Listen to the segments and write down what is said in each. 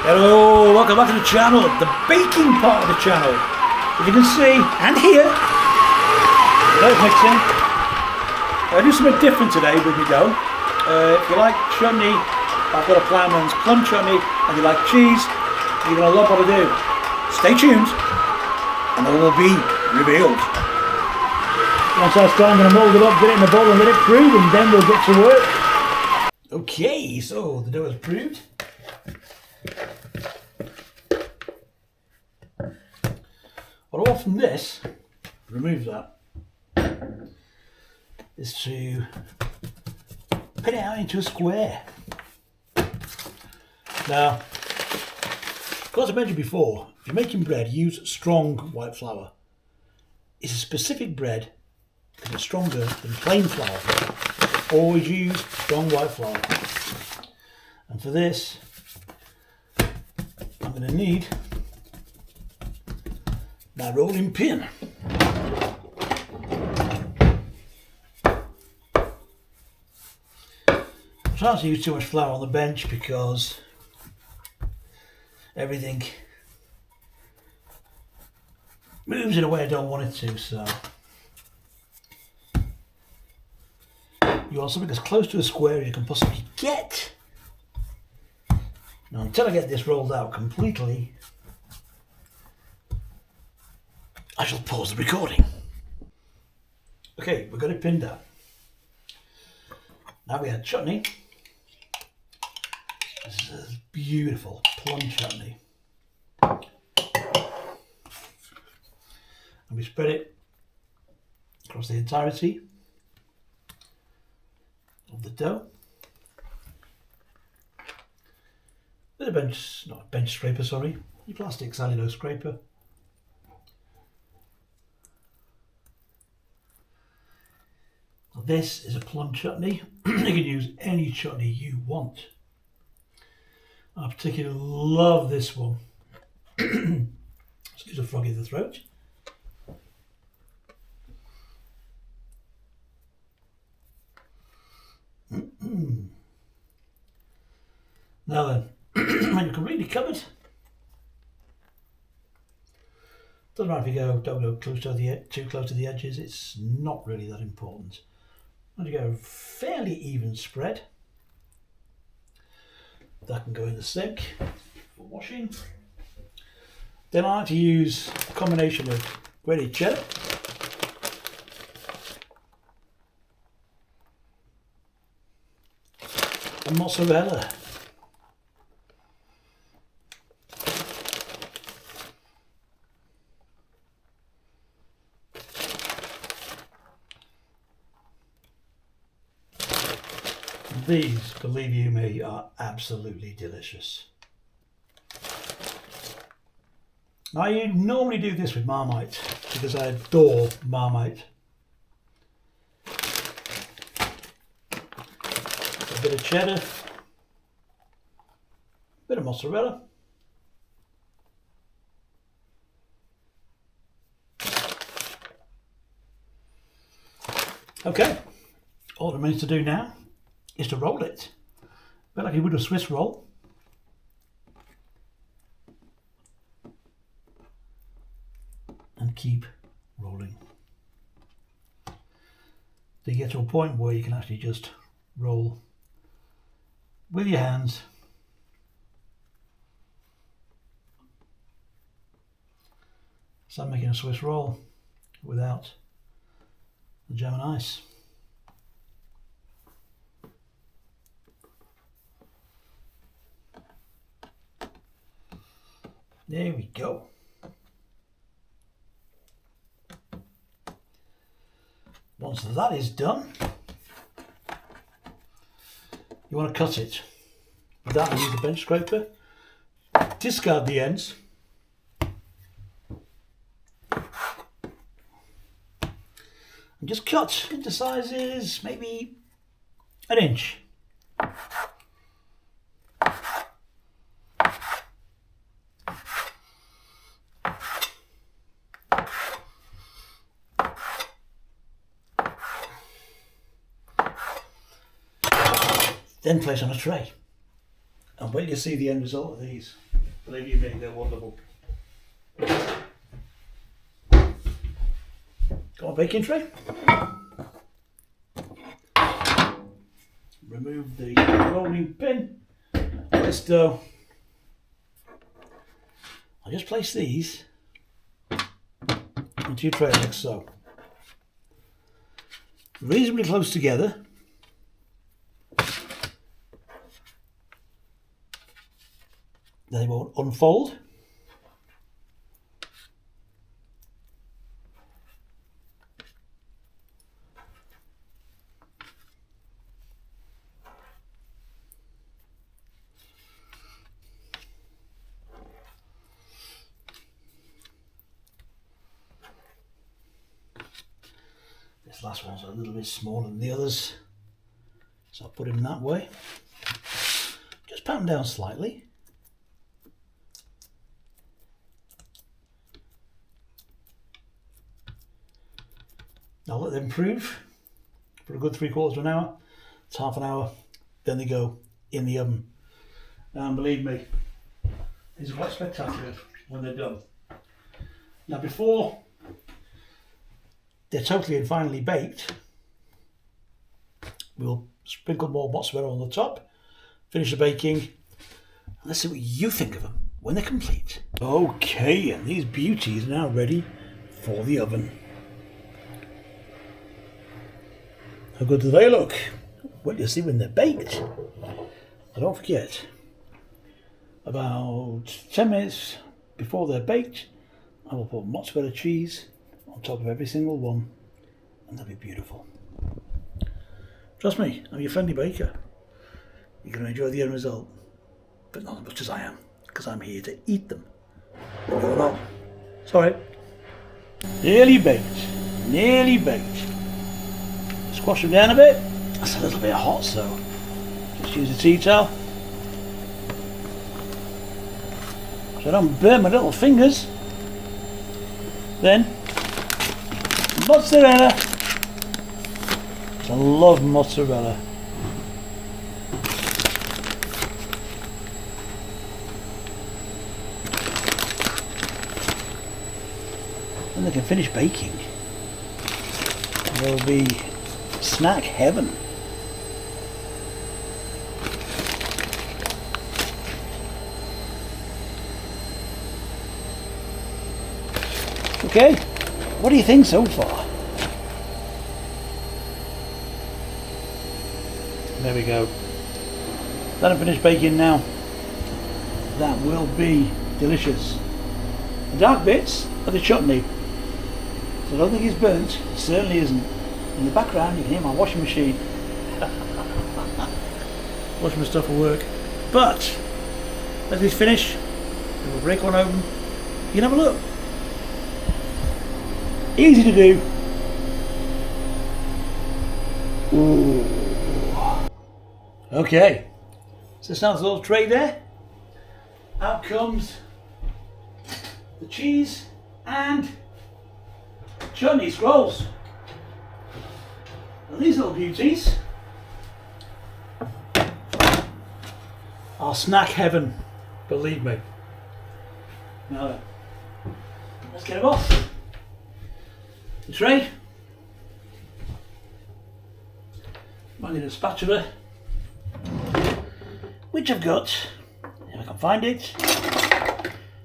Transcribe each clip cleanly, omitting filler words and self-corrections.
Hello, welcome back to the channel, the baking part of the channel. As you can see and hear, without mixing, I do something different today with me dough. If you like chutney, I've got a Ploughman's plum chutney, and you like cheese, you're going to love what I do. Stay tuned, and all will be revealed. Once that's done, I'm going to mould it up, get it in the bowl and let it prove, and then we'll get to work. Okay, so the dough is proved. What I want from this, remove that, is to pin it out into a square. Now, as I mentioned before, if you're making bread, use strong white flour. It's a specific bread because it's stronger than plain flour. Always use strong white flour. And for this, I'm going to need my rolling pin. I'm trying not to use too much flour on the bench because everything moves in a way I don't want it to, so you want something as close to a square as you can possibly get. Now, until I get this rolled out completely, I shall pause the recording. Okay, we've got it pinned down. Now we add chutney. This is a beautiful plum chutney. And we spread it across the entirety of the dough. With a bench scraper, sorry, your plastic cellulose scraper. This is a plum chutney. You can use any chutney you want. I particularly love this one. Excuse a frog in the throat. Now then, when you're completely covered, doesn't matter if you don't go too close to the edges, it's not really that important. And you go a fairly even spread. That can go in the sink for washing. Then I like to use a combination of grated cheddar and mozzarella. These, believe you me, are absolutely delicious. Now, I normally do this with Marmite because I adore Marmite. A bit of cheddar, a bit of mozzarella. Okay, all that remains to do now is to roll it, a bit like you would a Swiss roll. And keep rolling. So you get to a point where you can actually just roll with your hands. So I'm making a Swiss roll without the jam and ice. There we go. Once that is done, you want to cut it. For that, I use a bench scraper. Discard the ends. And just cut into sizes, maybe an inch. Then place on a tray and wait till you see the end result of these. Believe you me, they're wonderful. Got a baking tray. Remove the rolling pin. This dough. I'll just place these into your tray like so. Reasonably close together. They won't unfold. This last one's a little bit smaller than the others, so I'll put him that way. Just pat them down slightly. I'll let them prove for a good 3/4 of an hour. It's half an hour, then they go in the oven. And believe me, these are quite spectacular when they're done. Now before they're totally and finally baked, we'll sprinkle more mozzarella on the top, finish the baking, and let's see what you think of them when they're complete. Okay, and these beauties are now ready for the oven. How good do they look? Well, you'll see when they're baked. But don't forget, about 10 minutes before they're baked, I will put mozzarella cheese on top of every single one, and they'll be beautiful. Trust me, I'm your friendly baker. You're going to enjoy the end result, but not as much as I am, because I'm here to eat them. You're not. Sorry. Nearly baked. Nearly baked. Squash them down a bit. That's a little bit hot, so just use a tea towel. So I don't burn my little fingers. Then, mozzarella. I love mozzarella. Then they can finish baking. There'll be snack heaven. Okay, what do you think so far? There we go. Let them finish baking now. That will be delicious. The dark bits are the chutney. So I don't think it's burnt. It certainly isn't. In the background you can hear my washing machine. Washing my stuff for work. But let this finish. We'll break one open. You can have a look. Easy to do. Ooh. Okay. So it's now the little tray there. Out comes the cheese and chutney scrolls. And these little beauties are snack heaven, believe me. Now, let's get them off the tray. Might need a spatula, which I've got, if I can find it.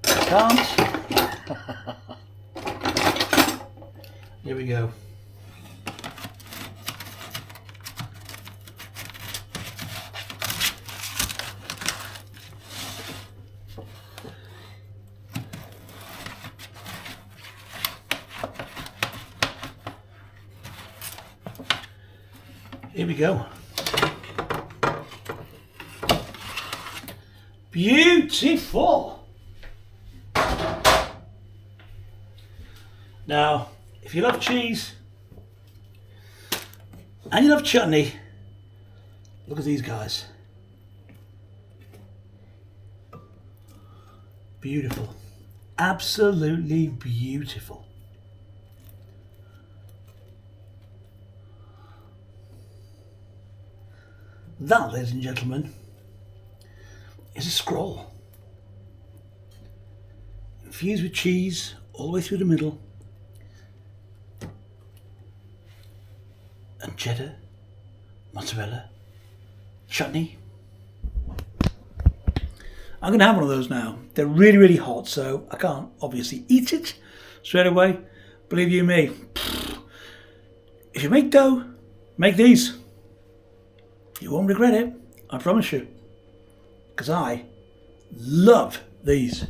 I can't. Here we go. Here we go. Beautiful. Now, if you love cheese and you love chutney, look at these guys. Beautiful. Absolutely beautiful. That, ladies and gentlemen, is a scroll. infused with cheese all the way through the middle, and cheddar, mozzarella, chutney. I'm going to have one of those now. They're really, really hot, so I can't obviously eat it straight away. Believe you me, if you make dough, make these. You won't regret it, I promise you. Because I love these.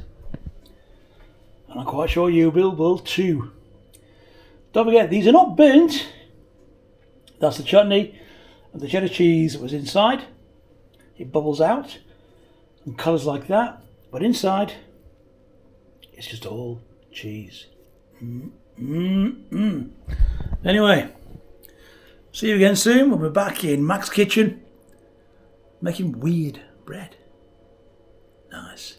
And I'm quite sure you will too. Don't forget, these are not burnt. That's the chutney and the cheddar cheese that was inside. It bubbles out and colours like that. But inside, it's just all cheese. Anyway, see you again soon when we're back in Mac's kitchen making weird bread. Nice.